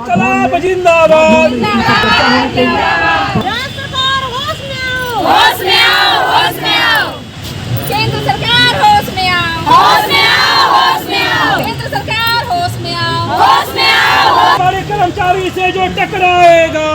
इनकलाब जिंदाबाद। होश में आओ, होश में आओ। केंद्र सरकार होश में आओ, होश में आओ, होश में आओ। केंद्र सरकार होश में आओ, होश में आओ। बड़े कर्मचारी से जो टकराएगा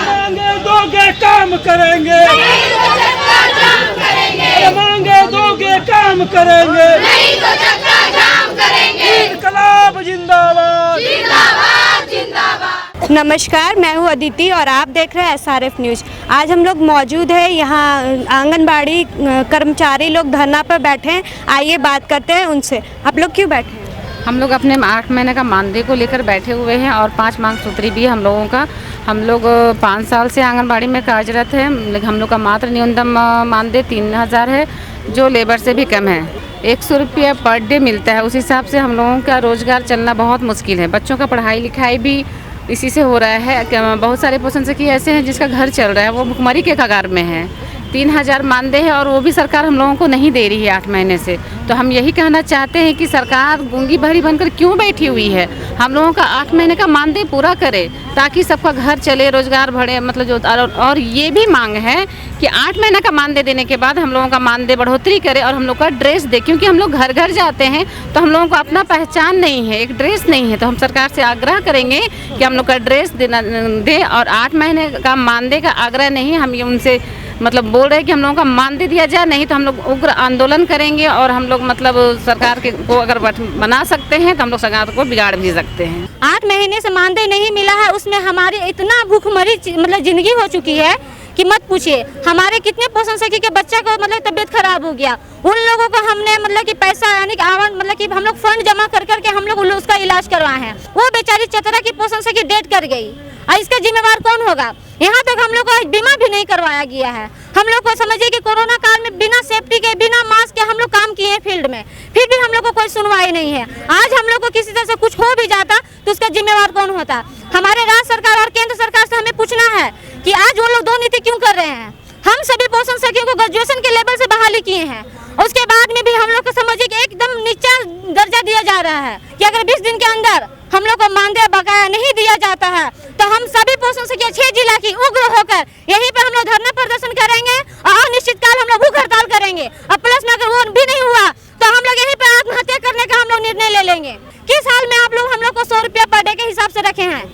मांगे दोगे काम करेंगे, नहीं तो चक्का जाम करेंगे, मांगे दोगे काम करेंगे, नहीं तो चक्का जाम करेंगे। इनकलाब जिंदाबाद। जिंदाबाद, जिंदाबाद। नमस्कार, मैं हूँ अदिति और आप देख रहे हैं SRF न्यूज़। आज हम लोग मौजूद हैं यहाँ आंगनबाड़ी कर्मचारी लोग धरना पर बैठे हैं। आइए बात करते हैं उनसे। आप लोग क्यों बैठे हैं? हम लोग अपने 8 महीने का मानदेय को लेकर बैठे हुए हैं और 5 मांग सूत्री भी हम लोगों का। हम लोग 5 साल से आंगनबाड़ी में कार्यरत हैं। हम लोग का मात्र न्यूनतम मानदेय 3000 है, जो लेबर से भी कम है। 100 रुपया पर डे मिलता है। उस हिसाब से हम लोगों का रोज़गार चलना बहुत मुश्किल है। बच्चों का पढ़ाई लिखाई भी इसी से हो रहा है। बहुत सारे पोषण सखी ऐसे हैं जिसका घर चल रहा है, वो भुखमरी के कगार में है। 3000 मानदेय है और वो भी सरकार हम लोगों को नहीं दे रही है 8 महीने से। तो हम यही कहना चाहते हैं कि सरकार गूंगी बहरी बनकर क्यों बैठी हुई है। हम लोगों का 8 महीने का मानदेय पूरा करे ताकि सबका घर चले, रोजगार बढ़े। मतलब जो और ये भी मांग है कि 8 महीने का मानदेय देने के बाद हम लोगों का मानदेय बढ़ोतरी करे और हम लोग का ड्रेस दे, क्योंकि हम लोग घर घर जाते हैं तो हम लोगों को अपना पहचान नहीं है, एक ड्रेस नहीं है। तो हम सरकार से आग्रह करेंगे कि हम लोग का ड्रेस दे और 8 महीने का मानदेय का आग्रह नहीं, हम ये उनसे मतलब बोल रहे हैं कि हम लोगों का मानदेय दिया जाए, नहीं तो हम लोग उग्र आंदोलन करेंगे। और हम लोग मतलब सरकार के को अगर बना सकते हैं तो हम लोग सरकार को बिगाड़ भी सकते हैं। 8 महीने से मानदेय नहीं मिला है, उसमें हमारी इतना भूखमरी मतलब जिंदगी हो चुकी है कि मत पूछिए। हमारे कितने पोषण सखी के बच्चे को मतलब तबीयत खराब हो गया। उन लोगों को हमने मतलब कि पैसा यानी कि मतलब कि हम लोग फंड जमा कर करके हम लोग उसका इलाज करवाए हैं। वो बेचारी चतरा की पोषण सखी डेथ कर गई और इसका जिम्मेवार कौन होगा? यहाँ तक हम लोग को बीमा भी नहीं करवाया गया है। हम लोग को समझिए कि कोरोना काल में बिना सेफ्टी के, बिना मास्क के हम लोग काम किए हैं फील्ड में, फिर भी हम लोग को कोई सुनवाई नहीं है। आज हम लोग को किसी तरह से कुछ हो भी जाता तो उसका जिम्मेवार कौन होता? हमारे राज्य सरकार और केंद्र सरकार से हमें पूछना है कि आज वो लोग दो नीति क्यों कर रहे हैं। हम सभी पोषण सखियों को ग्रेजुएशन के लेवल से बहाली किए हैं, उसके बाद में भी हम लोग को समझिए कि एकदम नीचा दर्जा दिया जा रहा है कि अगर 20 दिन के अंदर हम लोग को मानदेय बकाया नहीं दिया जाता है तो हम सभी पोषण सखियों 6 जिला की उग्र होकर यहीं पर हम लोग धरना प्रदर्शन करेंगे और अनिश्चित काल हम लोग भूख हड़ताल करेंगे। और प्लस में अगर वो भी नहीं हुआ तो हम लोग यहीं पर आत्महत्या करने का हम लोग निर्णय ले लेंगे। किस हाल में आप लोग हम लोग को 100 रुपया पर डे के हिसाब से रखे हैं,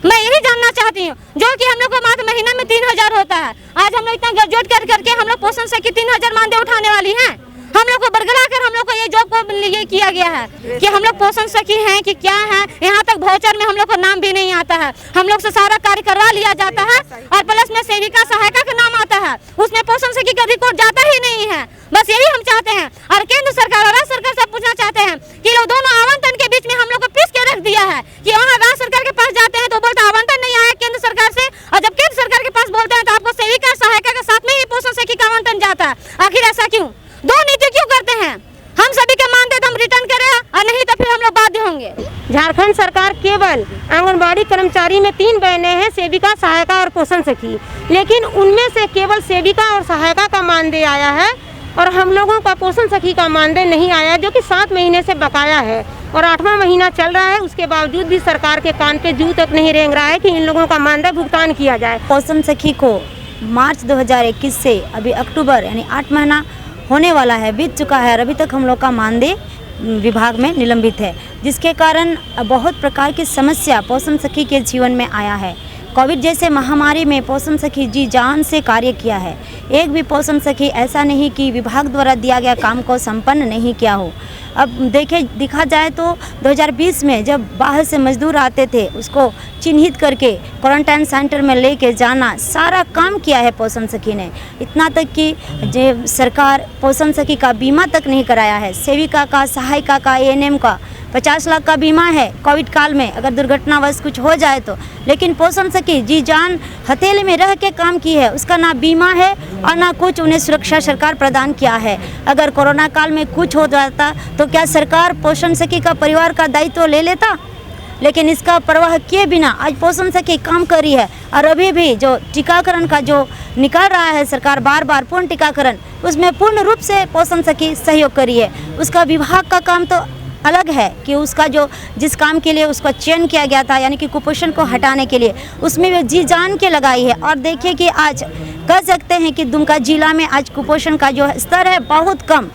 मैं यही जानना चाहती हूँ, जो कि हम लोग को मात्र महीना में 3000 होता है। आज हम लोग इतना ग्रेजुएट कर करके हम लोग पोषण सखी 3000 मानदेय उठाने वाली हैं। हम लोग को बरगला कर हम लोग को ये जॉब को ये किया गया है कि हम लोग पोषण सखी हैं कि क्या है। यहाँ तक वाउचर में हम लोग को नाम भी नहीं आता है। हम लोग से सारा कार्य करवा लिया जाता है और प्लस में सेविका सहायिका का नाम आता है, उसमें पोषण सखी का रिकॉर्ड जाता ही नहीं है। बस यही हम चाहते हैं और केंद्र सरकार और राज्य सरकार से पूछना चाहते हैं कि लोग दोनों आवंटन के बीच में हम लोग को पीस के रख दिया है कि वहाँ राज्य सरकार के पास जाते हैं तो बोलते आवंटन नहीं आया केंद्र सरकार से, और जब केंद्र सरकार के पास बोलते हैं तो आपको सेविका सहायिका के साथ में ही पोषण सखी का आवंटन जाता है। आखिर ऐसा क्यों? दो नीति क्यों करते हैं? हम सभी के मानदेय तो हम रिटर्न करें और नहीं तो फिर हम लोग बाध्य होंगे। झारखंड सरकार केवल आंगनबाड़ी कर्मचारी में 3 बहनें हैं, सेविका, सहायिका और पोषण सखी, लेकिन उनमें से केवल सेविका और सहायिका का मानदेय आया है और हम लोगों का पोषण सखी का मानदेय नहीं आया, जो कि 7 महीने से बकाया है और 8वां महीना चल रहा है। उसके बावजूद भी सरकार के कान पे जू तक नहीं रेंग रहा है कि इन लोगों का मानदेय भुगतान किया जाए। पोषण सखी को मार्च 2021 से अभी अक्टूबर यानी 8 महीना होने वाला है, बीत चुका है और अभी तक हम लोग का मानदेय विभाग में निलंबित है, जिसके कारण बहुत प्रकार की समस्या पोषण सखी के जीवन में आया है। कोविड जैसे महामारी में पोषण सखी जी जान से कार्य किया है। एक भी पोषण सखी ऐसा नहीं कि विभाग द्वारा दिया गया काम को संपन्न नहीं किया हो। अब देखा जाए तो 2020 में जब बाहर से मजदूर आते थे उसको चिन्हित करके क्वारंटाइन सेंटर में लेके जाना, सारा काम किया है पोषण सखी ने। इतना तक कि जो सरकार पोषण सखी का बीमा तक नहीं कराया है। सेविका का, सहायिका का, ANM का 50 लाख का बीमा है कोविड काल में अगर दुर्घटनावश कुछ हो जाए तो, लेकिन पोषण सखी जी जान हथेली में रह के काम की है। उसका ना बीमा है और ना कुछ उन्हें सुरक्षा सरकार प्रदान किया है। अगर कोरोना काल में कुछ हो जाता तो क्या सरकार पोषण सखी का परिवार का दायित्व ले लेता? लेकिन इसका परवाह किए बिना आज पोषण सखी काम कर रही है। और अभी भी जो टीकाकरण का जो निकाल रहा है सरकार बार बार पूर्ण टीकाकरण, उसमें पूर्ण रूप से पोषण सखी सहयोग करी है। उसका विभाग का काम तो अलग है कि उसका जो जिस काम के लिए उसका चयन किया गया था, यानी कि कुपोषण को हटाने के लिए, उसमें वे जी जान के लगाई है। और देखिए कि आज कह सकते हैं कि दुमका जिला में आज कुपोषण का जो स्तर है बहुत कम,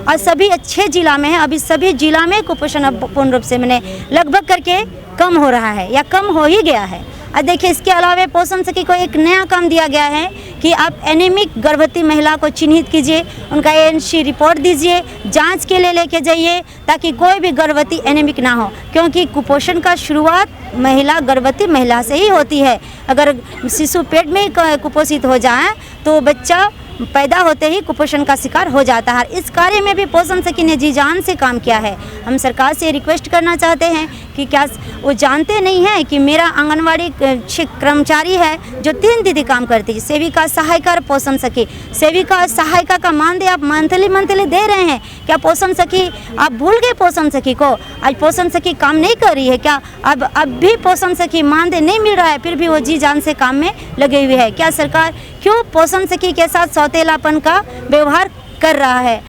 और सभी अच्छे जिला में है। अभी सभी जिला में कुपोषण अब पूर्ण रूप से मैंने लगभग करके कम हो रहा है या कम हो ही गया है। और देखिए इसके अलावा पोषण सखी को एक नया काम दिया गया है कि आप एनीमिक गर्भवती महिला को चिन्हित कीजिए, उनका ANC रिपोर्ट दीजिए, जांच के लिए लेके जाइए, ताकि कोई भी गर्भवती एनीमिक ना हो, क्योंकि कुपोषण का शुरुआत महिला गर्भवती महिला से ही होती है। अगर शिशु पेट में कुपोषित हो जाए तो बच्चा पैदा होते ही कुपोषण का शिकार हो जाता है। इस कार्य में भी पोषण सखी ने जी जान से काम किया है। हम सरकार से रिक्वेस्ट करना चाहते हैं कि क्या वो जानते नहीं हैं कि मेरा आंगनवाड़ी कर्मचारी है जो 3 दीदी काम करती है, सेविका, सहायिका और पोषण सखी। सेविका सहायिका का मानदेय आप मंथली दे रहे हैं, क्या पोषण सखी आप भूल गए? पोषण सखी को आज पोषण सखी काम नहीं कर रही है क्या? अब भी पोषण सखी मानदेय नहीं मिल रहा है, फिर भी वो जी जान से काम में लगे हुए है। क्या सरकार क्यों पोषण सखी के साथ सौतेलापन का व्यवहार कर रहा है?